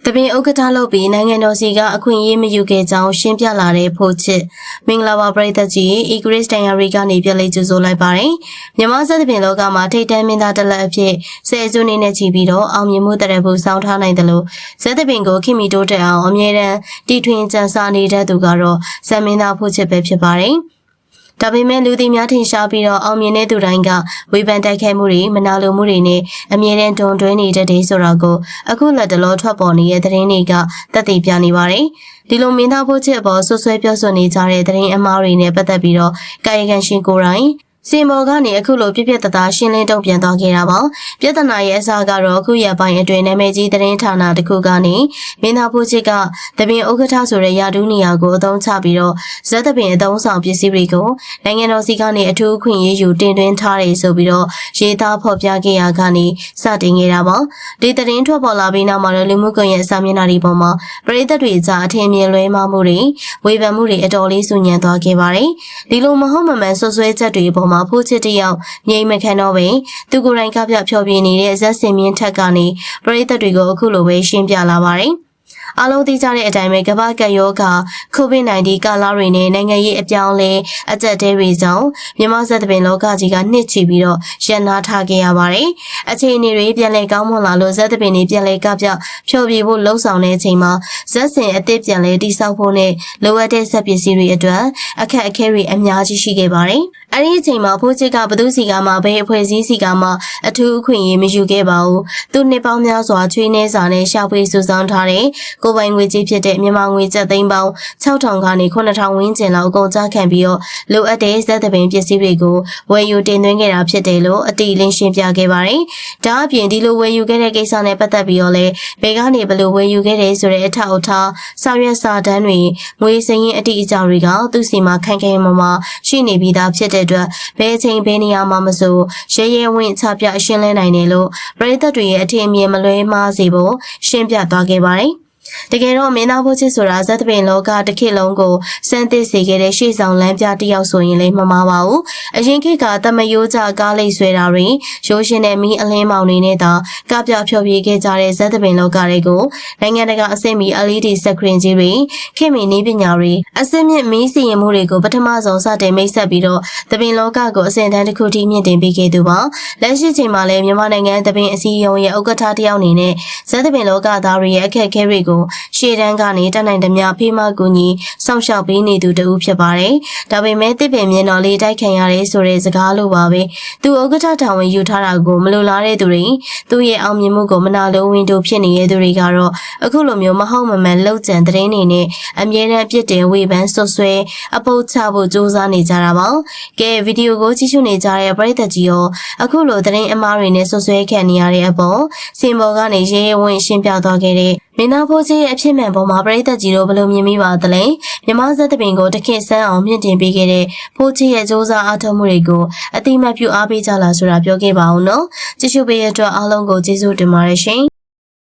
တပင်ဥက္ကဋ္ဌလုပ်ပြီးနိုင်ငံတော်စီကအခွင့်အရေးမယူခဲ့ကြောင်းရှင်းပြလာတဲ့ဖို့ချစ်မင်္ဂလာပါပရိသတ်ကြီး Igris တန်ယာရီကနေပြလိုက်ကြိုဆိုလိုက်ပါတယ်မြန်မာစသဖြင့်လောကမှာထိတ်တန့်မင်းသားတစ်လက်အဖြစ်ဆယ်စုနှစ်နဲ့ချီပြီးတော့အောင်မြင်မှုတရဖို့စောင်းထားနိုင်တယ်လို့ဇသပင်ကိုခင်မီတိုးတက်အောင်အမြဲတမ်းတီထွင်ကြံစားနေတဲ့သူကတော့ဇမင်းသားဖို့ချစ်ပဲဖြစ်ပါတယ်ဒါပေမဲ့လူသိများထင်ရှားပြီးတော့အောင်မြင်တဲ့သူတိုင်းကဝေဖန်တိုက်ခိုက်မှုတွေမနာလိုမှုတွေနဲ့အမြဲတမ်းတွန်းတွဲနေတဲ့တဲ့ဆိုတာကိုအခုလက်တလောထွက်ပေါ်နေတဲ့သတင်းတွေကသက်သေပြနေပါတယ်။ဒီလိုမင်းသားဖို့ချစ်အပေါ်ဆွဆွဲပြောဆိုနေကြတဲ့သတင်းအမှားတွေနဲ့ပတ်သက်ပြီးတော့ကာယကံရှင်ကိုယ်တိုင်စင်မော်ကနေအခုလိုပြပြတသားရှင်းလင်းတုံ့ပြန်သွားခဲ့တာပါပြဿနာရဲ့အစကတော့အခုရပိုင်းအတွင်းနာမည်ကြီးသတင်းဌာနတစ်ခုကနေမင်းသားဖို့ချစ်ကတပင်ဥက္ကဋ္ဌဆိုတဲ့ယာဒူးနေရာကိုအသုံးချပြီးတော့ဇက်တပင်အသုံးဆောင်ပစ္စည်းတွေကိုနိုင်ငံတော်စီကနေအထူးခွင့်ရေးယူတင်သွင်းထားတယ်ဆိုပြီးတော့ရေးသားဖော်ပြခဲ့ရကနေစတင်ခဲ့တာပါဒီသတင်းထွက်ပေါ်လာပြီးနောက်မှာလူမှုကွန်ရက်စာမျက်နှာတွေပေါ်မှာပရိသတ်တွေကြားအထင်မြင်လွဲမှားမှုတွေဝေဖန်မှုတွေအတော်လေးဆူညံသွားခဲ့ပါတယ်ဒီလိုမဟုတ်မမှန်ဆွဆွဲချက်တွေပေါ်မှာဖို့ချစ်တယောက်ငြိမ်မခံတော့ပဲသူကိုယ်တိုင်ကပြဖြောပြနေတဲ့ဇက်စင်မြင့်ထက်ကနေပရိသတ်တွေကိုအခုလိုပဲရှင်းပြလာပါတယ်အားလုံးသိကြတဲ့အတိုင်းပဲကမ္ဘာကပ်ရောဂါ COVID-19 ကာလတွေနဲ့နိုင်ငံရေးအပြောင်းလဲအကျပ်တဲတွေကြောင့်မြန်မာစသဖြင့်လောကကြီးကနှစ်ချီပြီးတော့ရန်နာထားခဲ့ရပါတယ်။အခြေအနေတွေပြန်လည်ကောင်းမွန်လာလို့ဇက်သပင်တွေပြန်လည်ကပြဖြောပြဖို့လှုံ့ဆော်တဲ့အချိန်မှာဇက်စင်အသစ်ပြန်လည်တိစောက်ဖို့နဲ့လိုအပ်တဲ့စက်ပစ္စည်းတွေအတွက်အခက်အခဲတွေအများကြီးရှိခဲ့ပါတယ်။အဲဒီအချိန်မှာဖိုးချစ်ကဘသူစီကမှဘယ်အဖွဲ့အစည်းစီကမှအထူးအခွင့်အရေးမယူခဲ့ပါဘူး။သူနှစ်ပေါင်းများစွာချွေးနှဲစာနဲ့ရှာဖွေစုဆောင်းထားတဲ့ကိုပိုင်ငွေကြီးဖြစ်တဲ့မြန်မာငွေကျပ်သိန်းပေါင်း6000ကနေ9000ဝန်းကျင်လောက်အကုန်ကျခံပြီးတော့လိုအပ်တဲ့ဇက်သပင်ပစ္စည်းတွေကိုဝယ်ယူတင်သွင်းခဲ့တာဖြစ်တယ်လို့အတီလင်းရှင်းပြခဲ့ပါတယ်။ဒါအပြင်ဒီလိုဝယ်ယူခဲ့တဲ့ကိစ္စနဲ့ပတ်သက်ပြီးတော့လည်းဘယ်ကနေဘလို့ဝယ်ယူခဲ့တယ်ဆိုတဲ့အထောက်အထားစာရွက်စာတမ်းတွေငွေစရင်းအတိအကျတွေကသူ့စီမှာခိုင်ခိုင်မာမာရှိနေပြီးသားဖြစ်တဲ့အတွက်ဘယ်အချိန်ဘယ်နေရာမှာမဆိုရဲရဲဝင့်ချပြရှင်းလင်းနိုင်တယ်လို့ပရိသတ်တွေရဲ့အထင်အမြင်မလွဲမှားစေဖို့ရှင်းပြသွားခဲ့ပါတယ်။တကယ်တော့မင်းသားဖို့ချစ်ဆိုတာဇက်သပင်လောကတစ်ခေတ်လုံးကိုစမ်းသစ်စေခဲ့တဲ့ရှေ့ဆောင်လမ်းပြတစ်ယောက်ဆိုရင်လည်းမမှားပါဘူးအရင်ခေတ်ကတမယိုးကြကားလိပ်ဆွဲတာတွေရိုးရှင်တဲ့မီးအလင်းမောင်တွေနဲ့သာကပြဖြောပြခဲ့ကြတဲ့ဇက်သပင်လောကတွေကိုနိုင်ငံတကာအဆင့်မီ LED စက်ခရင်ကြီးတွေခေတ်မီနည်းပညာတွေအဆင့်မြင့်မီးစီရင်မှုတွေကိုပထမဆုံးစတင်မိတ်ဆက်ပြီးတော့သပင်လောကကိုအဆင့်တန်းတစ်ခုထိမြင့်တင်ပေးခဲ့သူပါလက်ရှိချိန်မှာလည်းမြန်မာနိုင်ငံသပင်အစည်းအရုံးရဲ့ဥက္ကဋ္ဌတစ်ယောက်အနေနဲ့ဇက်သပင်လောကသားတွေရဲ့အခက်အခဲတွေကိုရှေ့တန်းကနေတနိုင်သမျှဖေးမကူညီစောင့်ရှောက်ပေးနေသူတဦးဖြစ်ပါတယ်။ဒါပေမဲ့တစ်ပင်မြင်တော်လေးတိုက်ခံရတဲ့ဆိုတဲ့စကားလိုပါပဲ။သူဥက္ကဋ္ဌတာဝန်ယူထားတာကိုမလိုလားတဲ့သူတွေသူ့ရဲ့အောင်မြင်မှုကိုမနာလိုဝင်တို့ဖြစ်နေတဲ့သူတွေကတော့အခုလိုမျိုးမဟုတ်မမှန်လောက်ကျန်သတင်းတွေနဲ့အမြဲတမ်းပြစ်တင်ဝေဖန်ဆွဆွဲအပုတ်ချဖို့ကြိုးစားနေကြတာပါ။ကဲဗီဒီယိုကိုကြည့်ရှုနေကြတဲ့ပရိသတ်ကြီးရောအခုလိုသတင်းအမှားတွေနဲ့ဆွဆွဲခံနေရတဲ့အပေါ်စင်ပေါ်ကနေရဲရဲဝင့်ရှင်းပြသွားခဲ့တဲ့မင်းသားဖို့ချစ်ရဲ့အဖြစ်မှန်ပေါ်မှာပရိသတ်ကြီးတို့ဘယ်လိုမြင်မိပါသလဲမြန်မာဇက်သပင်ကိုတခင်ဆန်းအောင်မြင့်တင်ပေးခဲ့တဲ့ဖို့ချစ်ရဲ့စူးစမ်းအားထုတ်မှုတွေကိုအတိမတ်ပြုအားပေးကြလားဆိုတာပြောခဲ့ပါဦးနော်ကြည့်ရှုပေးရတဲ့အတွက်အားလုံးကိုကျေးဇူးတင်ပါတယ်ရှင်